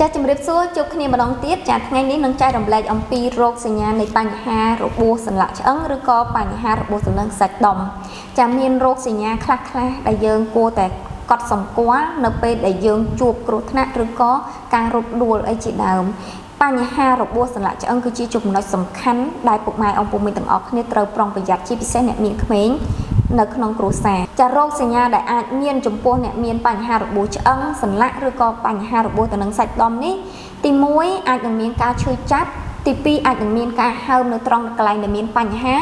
ចាជំរាបសួរជួបគ្នាម្ដងទៀតចាថ្ងៃនេះនឹងចែករំលែកអំពីរោគសញ្ញានៃបញ្ហារបួសសន្លាក់ឆ្អឹងឬក៏បញ្ហារបួសសន្លឹងសាច់ដុំចាមានរោគសញ្ញាខ្លះៗដែលយើងគួរតែកត់សម្គាល់នៅពេលដែលយើងជួបគ្រោះថ្នាក់ឬក៏ការរត់ដួលអីជាដើមបញ្ហារបួសសន្លាក់ឆ្អឹងគឺជាចំណុចសំខាន់ដែលពុកម៉ែអង្គពុំមីទាំងអស់គ្នាត្រូវប្រុងប្រយ័ត្នជាពិសេសអ្នកមានក្មេងនៅក្នុងគ្រួសារចារោគសញ្ញាដែលអាចមានចំពោះអ្នកមានបញ្ហារបួសឆ្អឹងសន្លាក់ឬក៏បញ្ហារបួសទៅនឹងសាច់ដុំនេះទី1អាចនឹងមានការឈឺចាប់ទី2អាចនឹងមានការហើមនៅត្រង់កន្លែងដែលមានបញ្ហា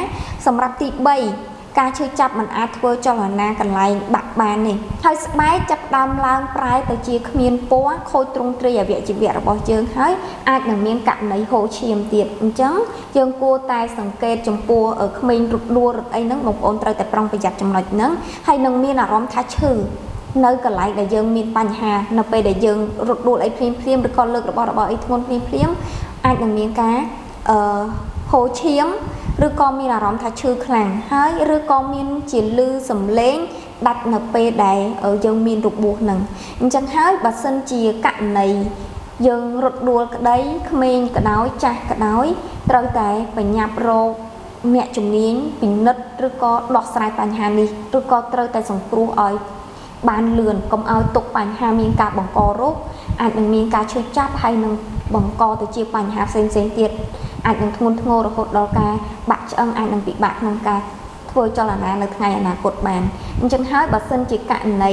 សម្រាប់ទី3ការឈឺចាប់មិនអាចធ្វើចលនាកន្លែងបាក់បាននេះហើយស្បែកចាប់ដើមឡើងប្រែទៅជាគ្មានពណ៌ខូចទ្រង់ទ្រាយអវយវៈរបស់យើងហើយអាចនឹងមានករណីហូរឈាមទៀតអញ្ចឹងយើងគួរតែសង្កេតចំពោះក្មេងរត់ដួលរត់អីហ្នឹងបងប្អូនត្រូវតែប្រុងប្រយ័ត្នចំណុចហ្នឹងហើយនឹងមានអារម្មណ៍ថាឈឺនៅកន្លែងដែលយើងមានបញ្ហានៅពេលដែលយើងរត់ដួលអីភ្លាមឬក៏លើករបស់អីធ្ងន់ភ្លាមអាចនឹងមានការហូរឈាមឬក៏មានអារម្មណ៍ថាឈឺខ្លាំងហើយឬក៏មានជាលឺសំឡេងដាច់នៅពេលដែលយើងមានរបួសហ្នឹងអញ្ចឹងហើយបើសិនជាករណីយើងរត់ដួលក្តីក្មេងក៏ដោយចាស់ក៏ដោយត្រូវតែបញ្ញាប់រកអ្នកជំនាញពិនិត្យឬក៏ដោះស្រាយបញ្ហានេះឬក៏ត្រូវតែសង្គ្រោះឲ្យបានលឿនកុំឲ្យទុកបញ្ហាមានការបង្ករោគអាចនឹងមានការឈឺចាប់ហើយនឹងបង្កទៅជាបញ្ហាផ្សេងទៀតអាចនឹងធ្ងន់ធ្ងររហូតដល់ការបាក់ឆ្អឹងអាចនឹងពិបាកក្នុងការធ្វើចលនានៅថ្ងៃអនាគតបានអញ្ចឹងហើយបើសិនជាករណី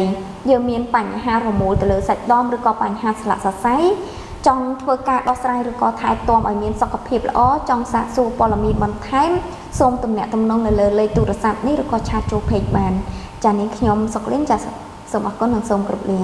យើងមានបញ្ហារមូលទៅលើសាច់ដុំឬក៏បញ្ហាស្លាកសរសៃចង់ធ្វើការដោះស្រាយឬក៏ថែទាំឲ្យមានសុខភាពល្អចង់សាកសួរព័ត៌មានបន្ថែមសូមទំនាក់ទំនងនៅលើលេខទូរស័ព្ទនេះឬក៏ឆាតចូល page បានចា៎នេះខ្ញុំសុកលីនចាសូមអរគុណនិងសូមគោរពលា